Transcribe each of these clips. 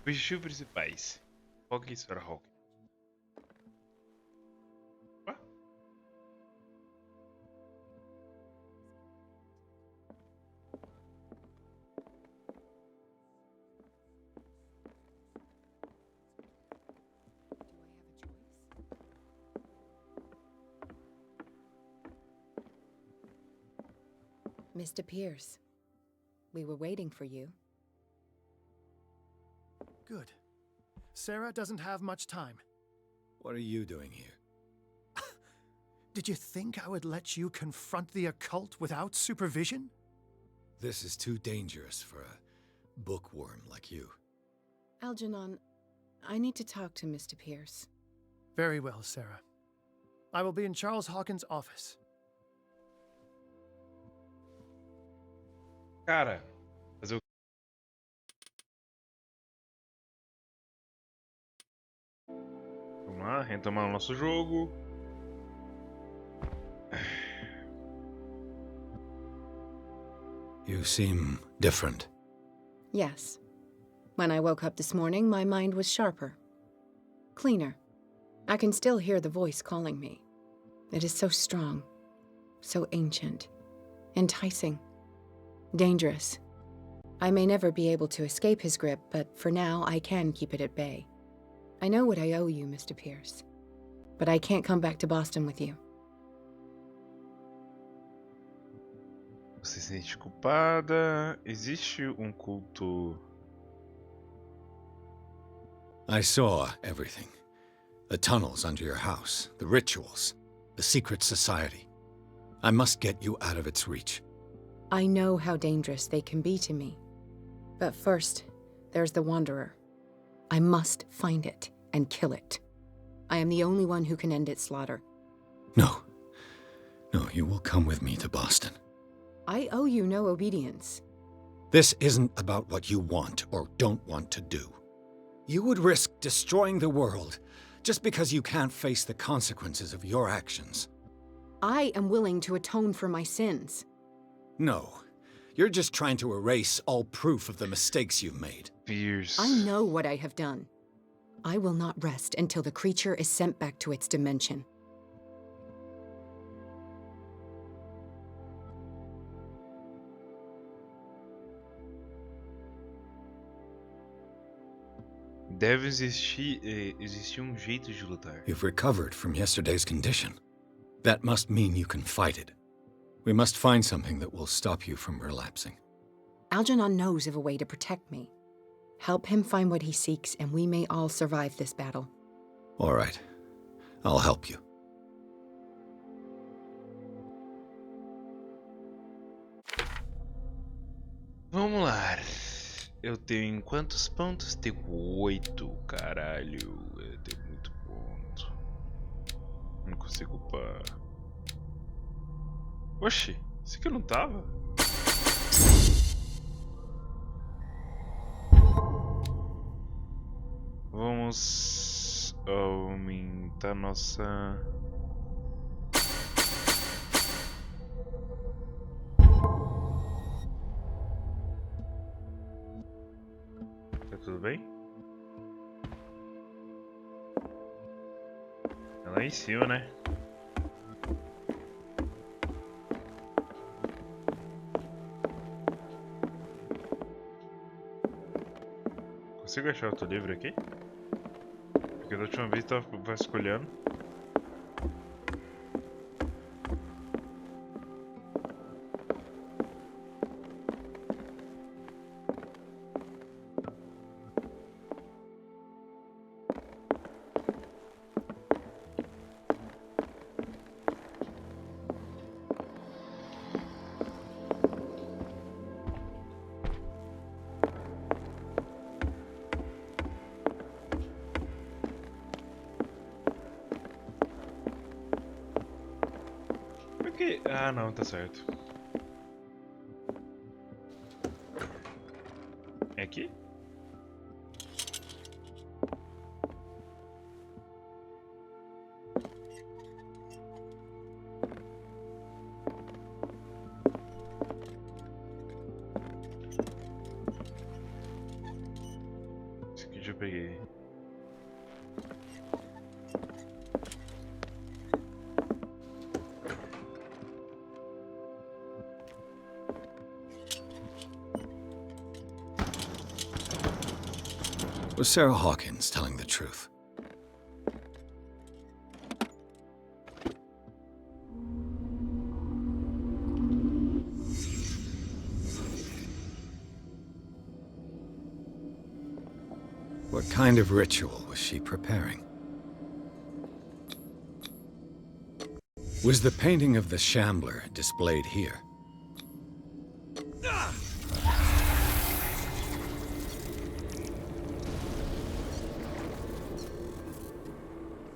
Objetivos principais. Hawkins para Hawkins. Opa. Mr. Pierce, we were waiting for you. Good. Sarah doesn't have much time. What are you doing here? Did you think I would let you confront the occult without supervision? This is too dangerous for a bookworm like you. Algernon, I need to talk to Mr. Pierce. Very well, Sarah. I will be in Charles Hawkins' office. Cara, fazer o... Vamos lá, retomar o nosso jogo. You seem different. Yes. When I woke up this morning, my mind was sharper. Cleaner. I can still hear the voice calling me. It is so strong, so ancient, enticing, dangerous. I may never be able to escape his grip, but for now I can keep it at bay. I know what I owe you, Mr. Pierce, but I can't come back to Boston with you. Você se sente culpada? Existe culto... I saw everything. The tunnels under your house, the rituals, the secret society. I must get you out of its reach. I know how dangerous they can be to me. But first, there's the Wanderer. I must find it and kill it. I am the only one who can end its slaughter. No. No, you will come with me to Boston. I owe you no obedience. This isn't about what you want or don't want to do. You would risk destroying the world just because you can't face the consequences of your actions. I am willing to atone for my sins. No. You're just trying to erase all proof of the mistakes you've made. Pierce. I know what I have done. I will not rest until the creature is sent back to its dimension. Deve existir jeito de lutar. You've recovered from yesterday's condition. That must mean you can fight it. We must find something that will stop you from relapsing. Algernon knows of a way to protect me. Help him find what he seeks, and we may all survive this battle. All right. I'll help you. Vamos lá. Eu tenho quantos pontos? Tenho 8. Caralho. Eu tenho muito ponto. Não consigo upar. Oxi. Isso aqui não tava? Vamos aumentar nossa... Tá tudo bem? É lá em cima, né? Consigo achar outro livro aqui? Porque da última vez tava vasculhando. Ah, não, tá certo. É aqui? Esse peguei. Was Sarah Hawkins telling the truth? What kind of ritual was she preparing? Was the painting of the Shambler displayed here?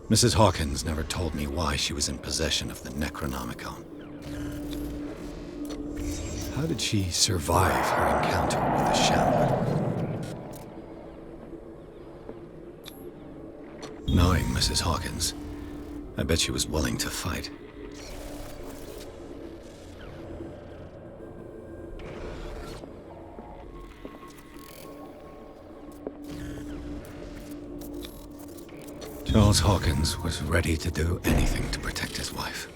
Mrs. Hawkins never told me why she was in possession of the Necronomicon. How did she survive her encounter with the Shambler? Knowing Mrs. Hawkins, I bet she was willing to fight. Charles Hawkins was ready to do anything to protect his wife.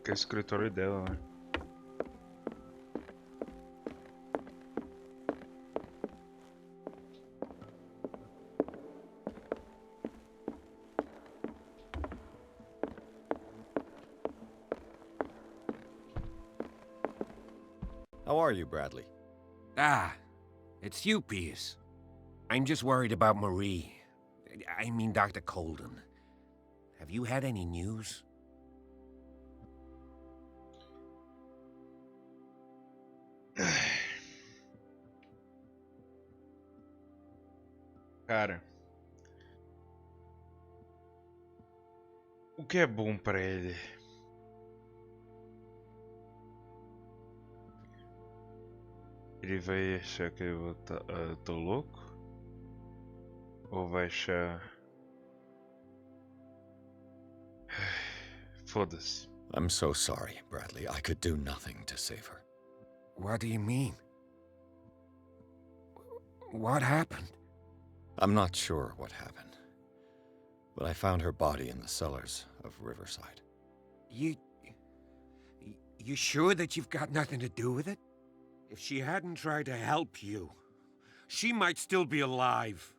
Que é o escritório dela, né? How are you, Bradley? Ah, it's you, Pierce. I'm just worried about Marie. I mean, Dr. Colden. Have you had any news? Cara, o que é bom pra ele? Ele vai achar que eu tô louco? Ou vai achar... Foda-se. I'm so sorry, Bradley. I could do nothing to save her. What do you mean? What happened? I'm not sure what happened, but I found her body in the cellars of Riverside. You sure that you've got nothing to do with it? If she hadn't tried to help you, she might still be alive.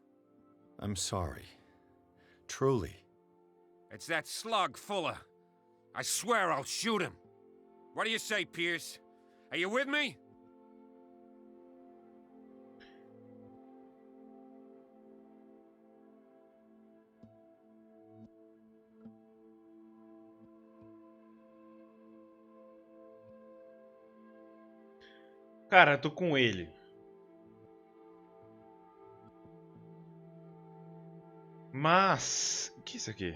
I'm sorry. Truly. It's that slug, Fuller. I swear I'll shoot him. What do you say, Pierce? Are you with me? Cara, tô com ele. Mas... O que é isso aqui?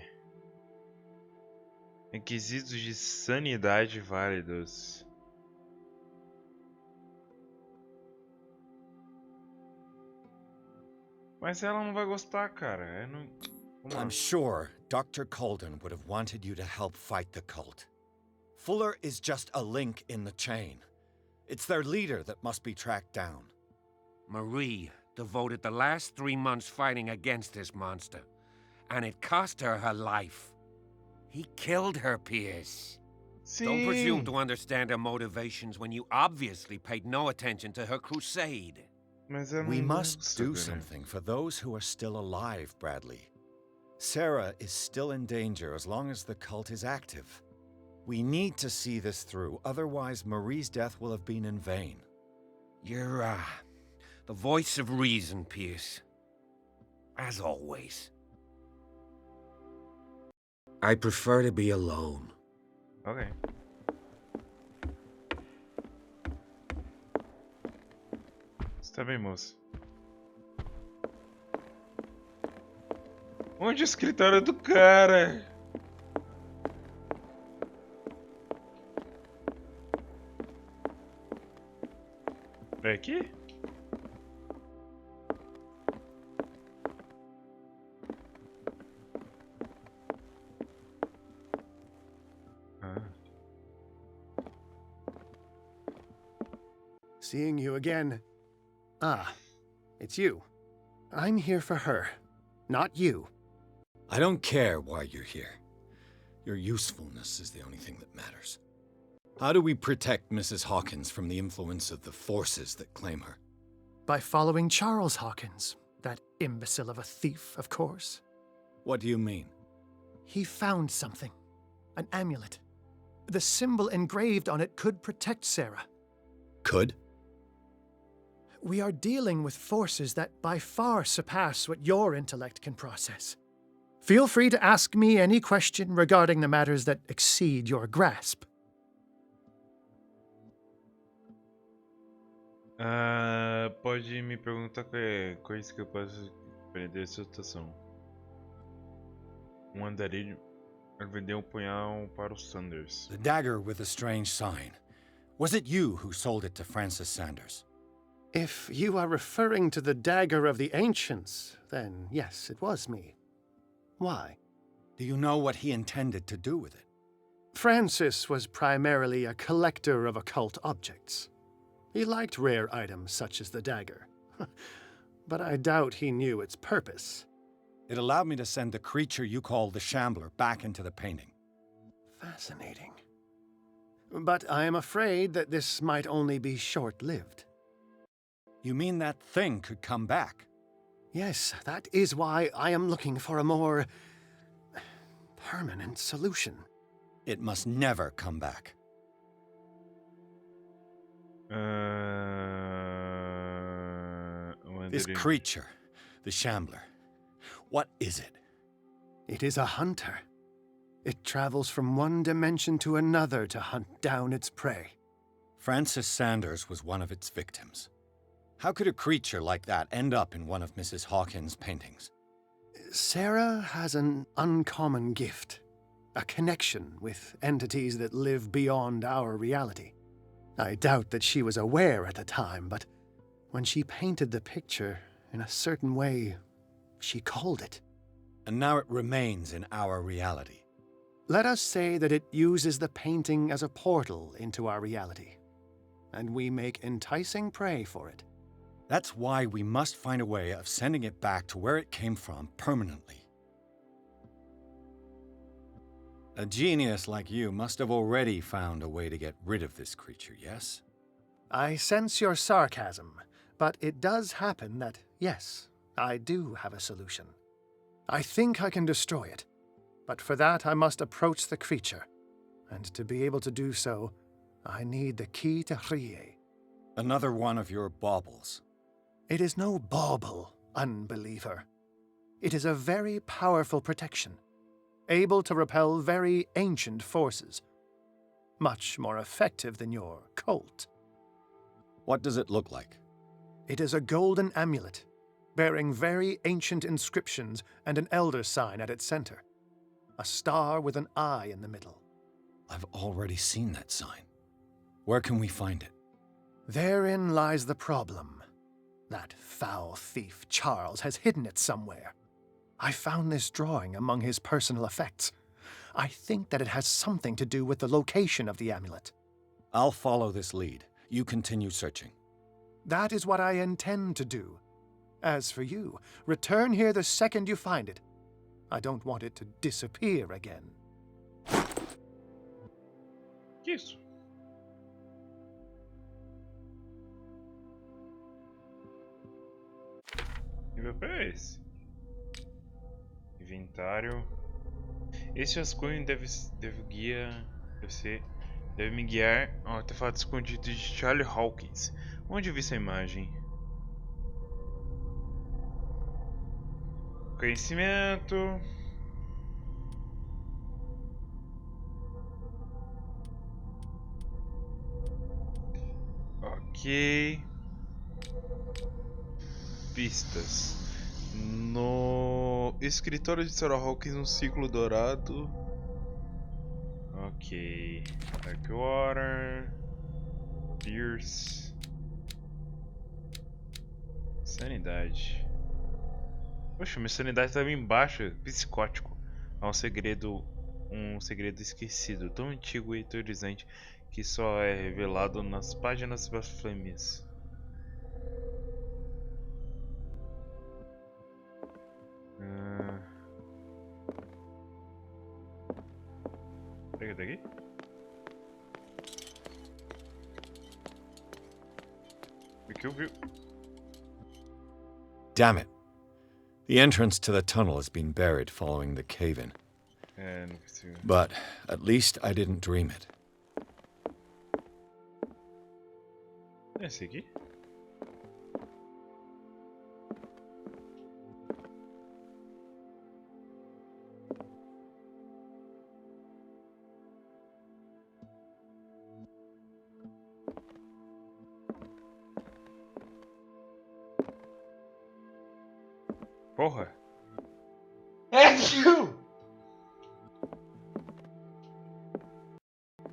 Requisitos de sanidade válidos. Mas ela não vai gostar, cara. Eu não... Vamos lá. I'm sure Dr. Colden would have wanted you to help fight the cult. Fuller is just a link in the chain. It's their leader that must be tracked down. Marie devoted the last 3 months fighting against this monster, and it cost her her life. He killed her, Pierce. Sim. Don't presume to understand her motivations when you obviously paid no attention to her crusade. Mas eu We não must gosto, do né? something for those who are still alive, Bradley. Sarah is still in danger as long as the cult is active. We need to see this through, otherwise Marie's death will have been in vain. You're, the voice of reason, Pierce. As always. I prefer to be alone. Ok. Está bem, moço. Onde é o escritório do cara? É aqui? Ah. Seeing you again. Ah, it's you. I'm here for her, not you. I don't care why you're here. Your usefulness is the only thing that matters. How do we protect Mrs. Hawkins from the influence of the forces that claim her? By following Charles Hawkins, that imbecile of a thief, of course. What do you mean? He found something. An amulet. The symbol engraved on it could protect Sarah. Could? We are dealing with forces that by far surpass what your intellect can process. Feel free to ask me any question regarding the matters that exceed your grasp. Pode me perguntar qualquer coisa que eu possa aprender essa situação. Um andarilho vendeu punhal para os Sanders. The dagger with the strange sign. Was it you who sold it to Francis Sanders? If you are referring to the dagger of the ancients, then yes, it was me. Why? Do you know what he intended to do with it? Francis was primarily a collector of occult objects. He liked rare items such as the dagger. But I doubt he knew its purpose. It allowed me to send the creature you call the Shambler back into the painting. Fascinating. But I am afraid that this might only be short-lived. You mean that thing could come back? Yes, that is why I am looking for a more permanent solution. It must never come back. This creature, the Shambler, what is it? It is a hunter. It travels from one dimension to another to hunt down its prey. Francis Sanders was one of its victims. How could a creature like that end up in one of Mrs. Hawkins' paintings? Sarah has an uncommon gift. A connection with entities that live beyond our reality. I doubt that she was aware at the time, but when she painted the picture in a certain way, she called it. And now it remains in our reality. Let us say that it uses the painting as a portal into our reality, and we make enticing prey for it. That's why we must find a way of sending it back to where it came from permanently. A genius like you must have already found a way to get rid of this creature, yes? I sense your sarcasm, but it does happen that, yes, I do have a solution. I think I can destroy it, but for that I must approach the creature, and to be able to do so, I need the key to Rie. Another one of your baubles. It is no bauble, unbeliever. It is a very powerful protection, able to repel very ancient forces. Much more effective than your cult. What does it look like? It is a golden amulet, bearing very ancient inscriptions and an elder sign at its center. A star with an eye in the middle. I've already seen that sign. Where can we find it? Therein lies the problem. That foul thief, Charles, has hidden it somewhere. I found this drawing among his personal effects. I think that it has something to do with the location of the amulet. I'll follow this lead. You continue searching. That is what I intend to do. As for you, return here the second you find it. I don't want it to disappear again. Que isso? Que papel é esse? Inventário. Esse rascunho deve me guiar ao artefato escondido de Charlie Hawkins. Onde eu vi essa imagem? Conhecimento. Ok. Pistas. No escritório de Sarah Hawkins, um ciclo dourado. Ok. Darkwater. Pierce. Sanidade. Poxa, minha sanidade estava embaixo. Psicótico. Há um segredo. Um segredo esquecido, tão antigo e aterrorizante que só é revelado nas páginas blasfêmias. Pega daqui? Aqui eu vi. Damn it. The entrance to the tunnel has been buried following the cave-in. É, não consigo. But at least I didn't dream it. É esse aqui? Porra!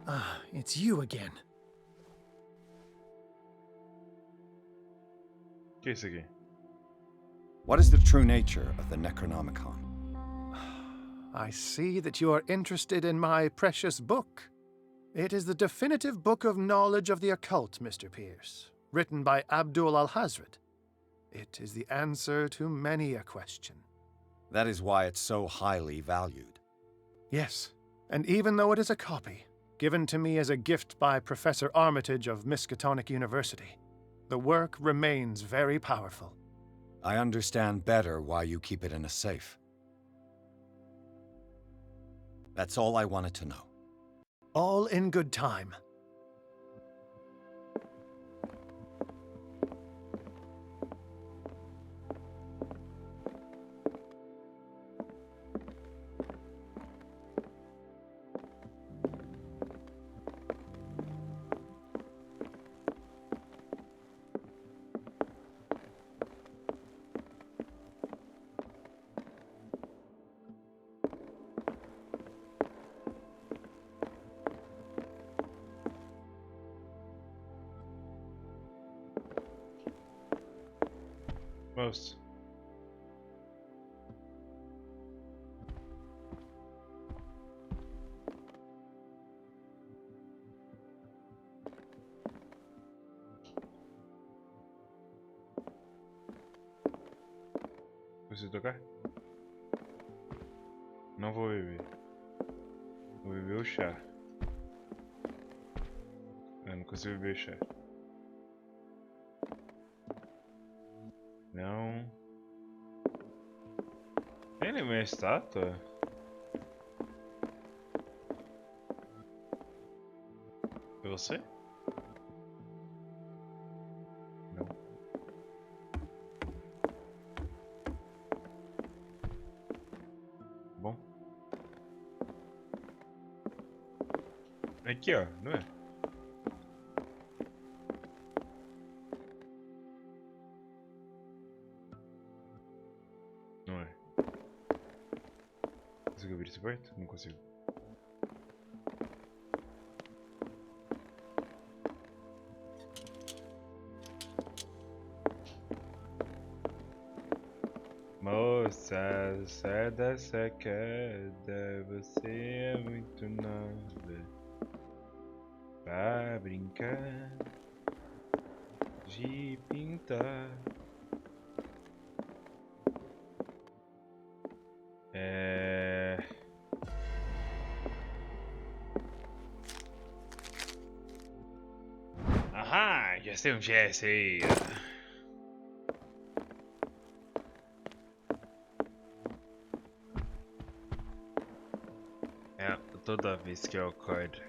Ah, it's you again. O que é isso aqui? What is the true nature of the Necronomicon? I see that you are interested in my precious book. It is the definitive book of knowledge of the occult, Mr. Pierce, written by Abdul al-Hazred. It is the answer to many a question. That is why it's so highly valued. Yes, and even though it is a copy, given to me as a gift by Professor Armitage of Miskatonic University, the work remains very powerful. I understand better why you keep it in a safe. That's all I wanted to know. All in good time. Most. Preciso tocar? Não vou beber. Vou beber o chá. Eu não consigo beber chá. Não. Ele é uma estátua? É você? Não. Bom. Aqui, ó, não é? Não é. Consigo abrir esse porta? Não consigo. Moça, sai dessa queda, você é muito nova pra brincar de pintar. Aham, já sei onde é esse aí. Vez que eu acordo.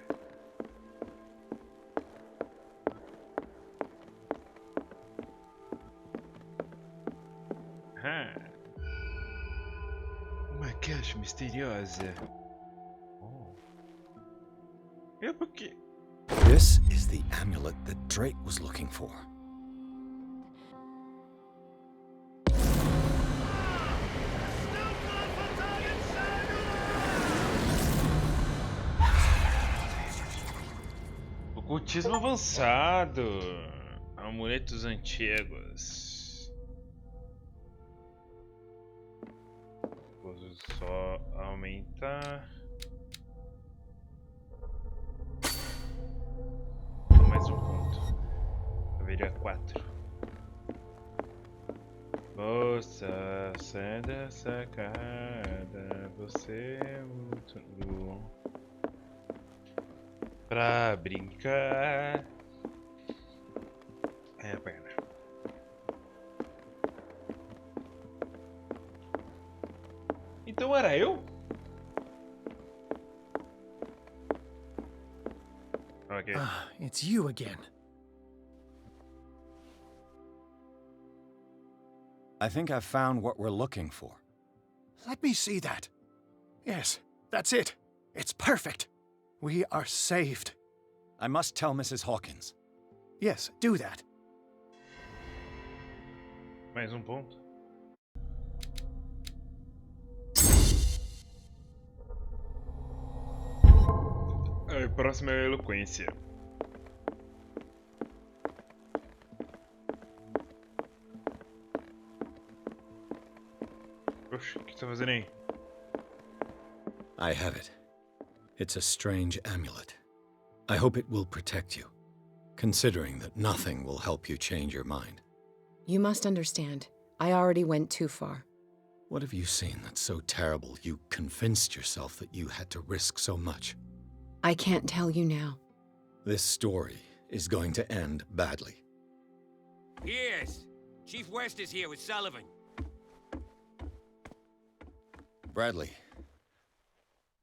Uma caixa misteriosa. Oh. É porque... This is the amulet that Drake was looking for. Ocultismo avançado. Amuletos antigos. Vou só aumentar. Mais um ponto. Haveria 4. Moça, sai da sacada. Você é muito bom pra brincar. É a perna. Então era eu? Ok. Ah, it's you again. I think I've found what we're looking for. Let me see that. Yes, that's it. It's perfect. We are saved. I must tell Mrs. Hawkins. Yes, do that. Mais um ponto. A próxima é a eloquência. Oxe, o que você tá fazendo aí? I have it. It's a strange amulet. I hope it will protect you, considering that nothing will help you change your mind. You must understand. I already went too far. What have you seen that's so terrible you convinced yourself that you had to risk so much? I can't tell you now. This story is going to end badly. Yes. Chief West is here with Sullivan. Bradley,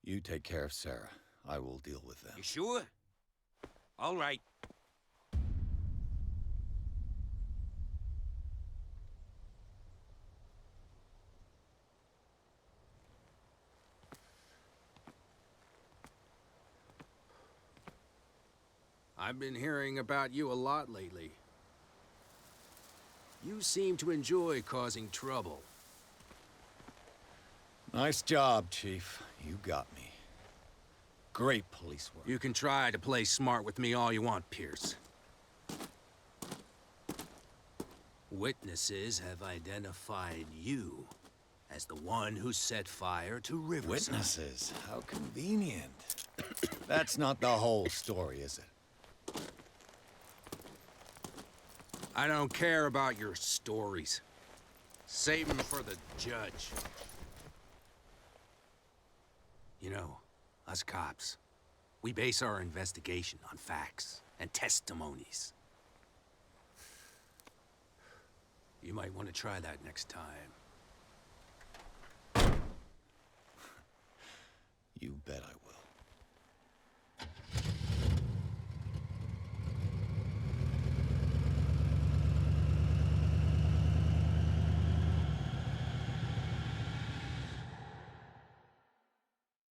you take care of Sarah. I will deal with them. You sure? All right. I've been hearing about you a lot lately. You seem to enjoy causing trouble. Nice job, Chief. You got me. Great police work. You can try to play smart with me all you want, Pierce. Witnesses have identified you as the one who set fire to Riverside. Witnesses? How convenient. That's not the whole story, is it? I don't care about your stories. Save them for the judge. You know, us cops, we base our investigation on facts and testimonies. You might want to try that next time.